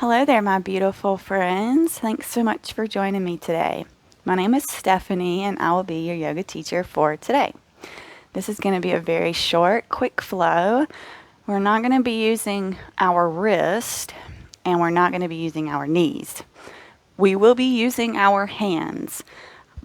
Hello there, my beautiful friends. Thanks so much for joining me today. My name is Stephanie, and I will be your yoga teacher for today. This is going to be a very short, quick flow. We're not going to be using our wrist, and we're not going to be using our knees. We will be using our hands,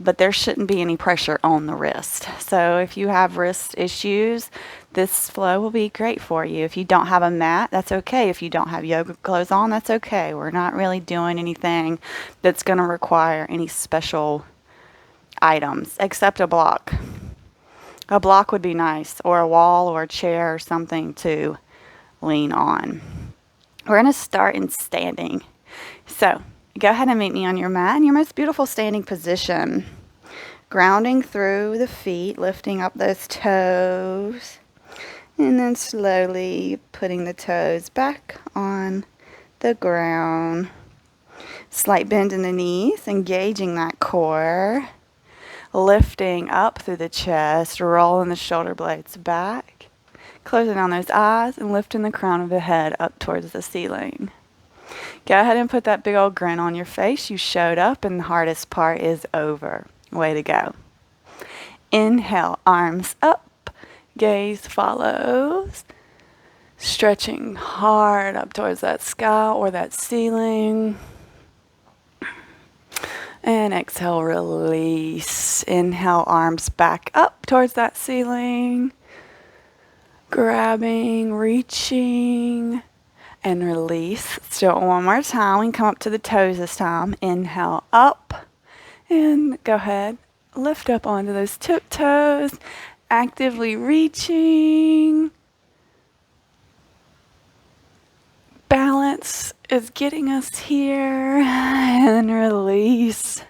but there shouldn't be any pressure on the wrist. So if you have wrist issues, this flow will be great for you. If you don't have a mat, that's okay. If you don't have yoga clothes on, that's okay. We're not really doing anything that's going to require any special items except a block. A block would be nice, or a wall or a chair or something to lean on. We're going to start in standing. So go ahead and meet me on your mat in your most beautiful standing position. Grounding through the feet, lifting up those toes, and then slowly putting the toes back on the ground. Slight bend in the knees, engaging that core. Lifting up through the chest, rolling the shoulder blades back. Closing down those eyes and lifting the crown of the head up towards the ceiling. Go ahead and put that big old grin on your face. You showed up and the hardest part is over. Way to go. Inhale, arms up, gaze follows. Stretching hard up towards that sky or that ceiling. And exhale, release. Inhale, arms back up towards that ceiling. Grabbing, reaching, and release. Let's do it one more time. We can come up to the toes this time. Inhale, up. And go ahead, lift up onto those tiptoes, actively reaching. Balance is getting us here, and release.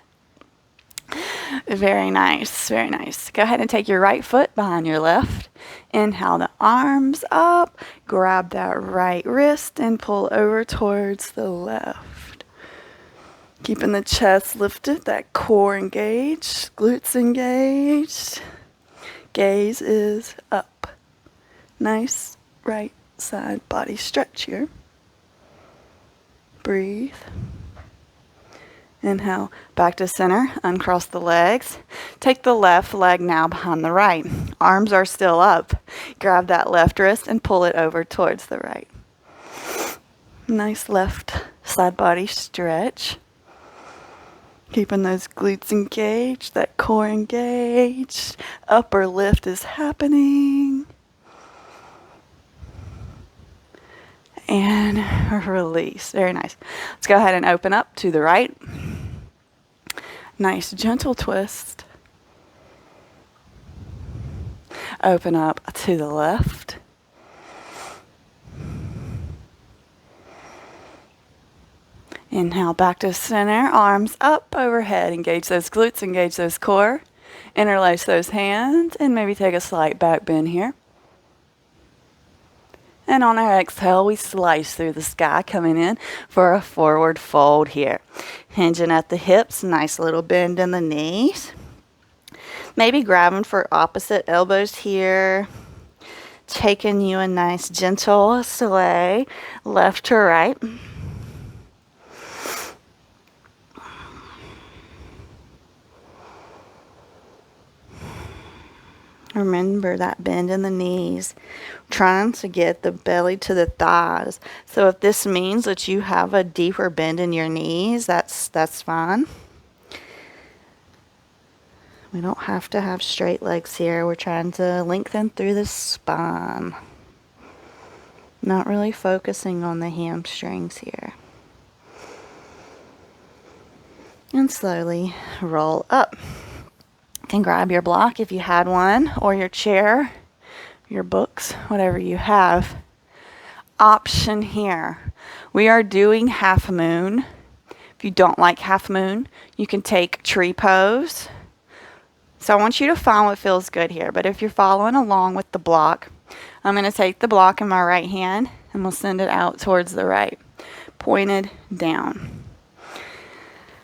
Very nice, very nice. Go ahead and take your right foot behind your left. Inhale the arms up, grab that right wrist and pull over towards the left. Keeping the chest lifted, that core engaged, glutes engaged. Gaze is up. Nice right side body stretch here. Breathe. Inhale, back to center, uncross the legs. Take the left leg now behind the right. Arms are still up. Grab that left wrist and pull it over towards the right. Nice left side body stretch. Keeping those glutes engaged, that core engaged. Upper lift is happening. And release. Very nice. Let's go ahead and open up to the right. Nice gentle twist. Open up to the left. Inhale back to center, arms up overhead. Engage those glutes, engage those core. Interlace those hands and maybe take a slight back bend here. And on our exhale, we slice through the sky, coming in for a forward fold here. Hinging at the hips, nice little bend in the knees. Maybe grabbing for opposite elbows here. Taking you a nice gentle sway, left to right. Remember that bend in the knees, trying to get the belly to the thighs. So if this means that you have a deeper bend in your knees, that's fine. We don't have to have straight legs here. We're trying to lengthen through the spine. Not really focusing on the hamstrings here. And slowly roll up. Can grab your block if you had one, or your chair, your books, whatever you have. Option here. We are doing half moon. If you don't like half moon, you can take tree pose. So I want you to find what feels good here. But if you're following along with the block, I'm going to take the block in my right hand and we'll send it out towards the right, pointed down.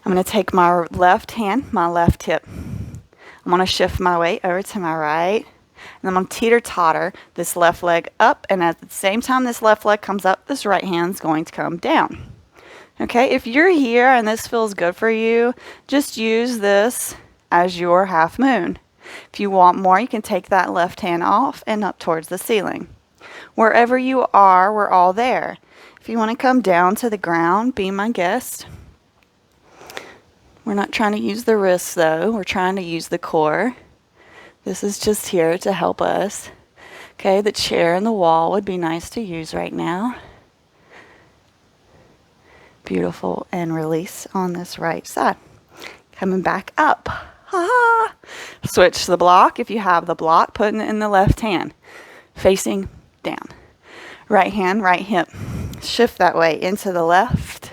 I'm going to take my left hand, my left hip. I'm going to shift my weight over to my right, and I'm going to teeter-totter this left leg up, and at the same time this left leg comes up, this right hand's going to come down. Okay, if you're here and this feels good for you, just use this as your half moon. If you want more, you can take that left hand off and up towards the ceiling. Wherever you are, we're all there. If you want to come down to the ground, be my guest. We're not trying to use the wrists though, we're trying to use the core. This is just here to help us. Okay, the chair and the wall would be nice to use right now. Beautiful, and release on this right side. Coming back up. Ah. Switch the block. If you have the block, putting it in the left hand, facing down. Right hand, right hip. Shift that way into the left.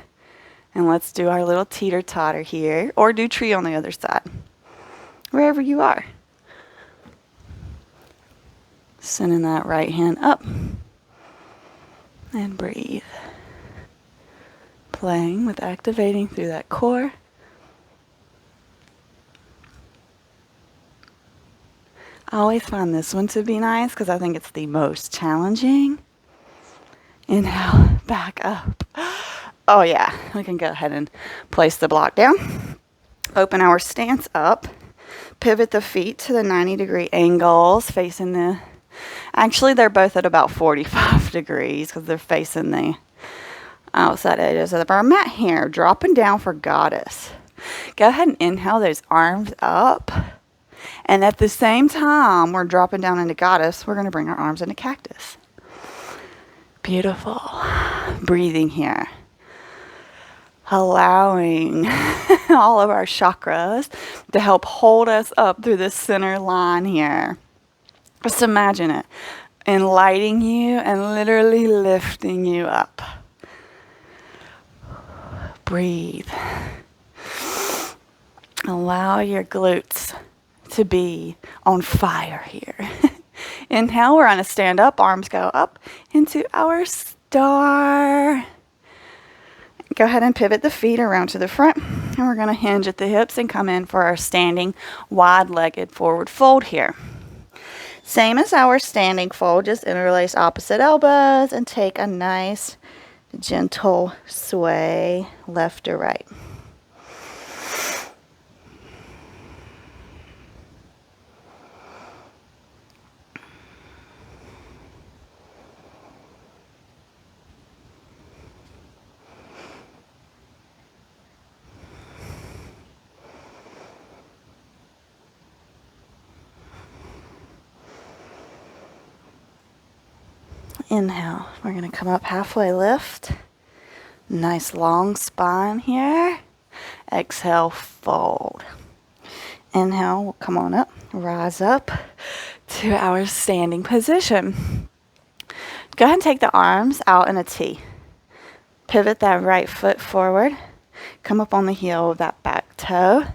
And let's do our little teeter-totter here, or do tree on the other side. Wherever you are. Sending that right hand up. And breathe. Playing with activating through that core. I always find this one to be nice because I think it's the most challenging. Inhale, back up. Oh yeah, we can go ahead and place the block down. Open our stance up. Pivot the feet to the 90-degree angles facing the... Actually, they're both at about 45 degrees because they're facing the outside edges of the mat here. Dropping down for goddess. Go ahead and inhale those arms up. And at the same time, we're dropping down into goddess. We're going to bring our arms into cactus. Beautiful. Breathing here. Allowing all of our chakras to help hold us up through this center line here. Just imagine it. Enlightening you and literally lifting you up. Breathe. Allow your glutes to be on fire here. Inhale, we're going to stand up, arms go up into our star. Go ahead and pivot the feet around to the front, and we're going to hinge at the hips and come in for our standing wide-legged forward fold here. Same as our standing fold, just interlace opposite elbows and take a nice gentle sway left to right. Inhale, we're going to come up halfway lift. Nice long spine here. Exhale, fold. Inhale, we'll come on up, rise up to our standing position. Go ahead and take the arms out in a T. Pivot that right foot forward. Come up on the heel of that back toe.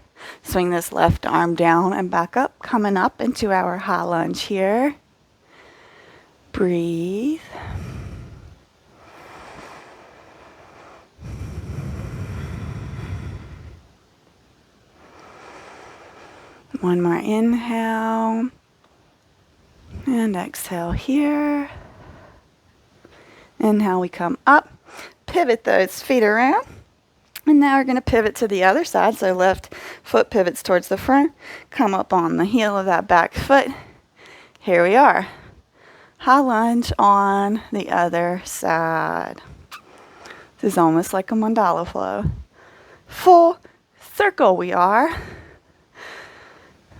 Swing this left arm down and back up, coming up into our high lunge here. Breathe. One more inhale. And exhale here. Inhale, we come up. Pivot those feet around. And now we're going to pivot to the other side. So left foot pivots towards the front. Come up on the heel of that back foot. Here we are. High lunge on the other side. This is almost like a mandala flow. Full circle we are.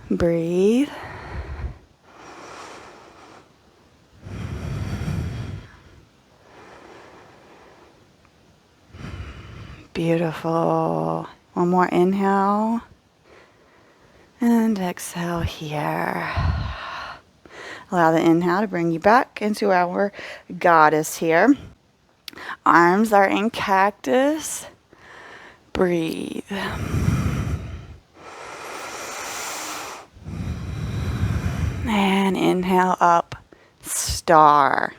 Breathe. Beautiful. One more inhale. And exhale here. Allow the inhale to bring you back into our goddess here. Arms are in cactus. Breathe. And inhale up, star.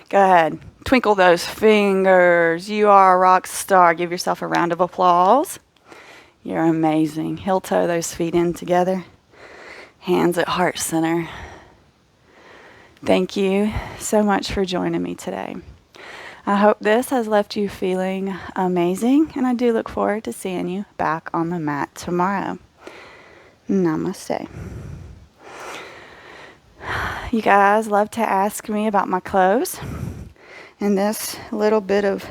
Go ahead, twinkle those fingers. You are a rock star. Give yourself a round of applause. You're amazing. Heel toe those feet in together. Hands at heart center. Thank you so much for joining me today. I hope this has left you feeling amazing, and I do look forward to seeing you back on the mat tomorrow. Namaste. You guys love to ask me about my clothes, and this little bit of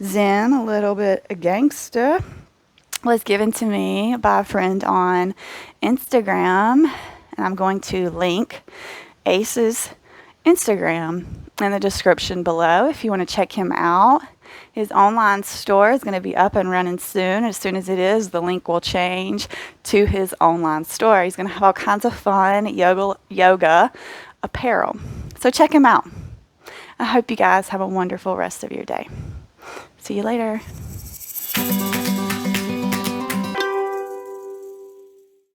zen, a little bit of gangster, was given to me by a friend on Instagram, and I'm going to link Ace's Instagram in the description below if you want to check him out. His online store is going to be up and running soon. As soon as it is, the link will change to his online store. He's going to have all kinds of fun yoga apparel. So check him out. I hope you guys have a wonderful rest of your day. See you later.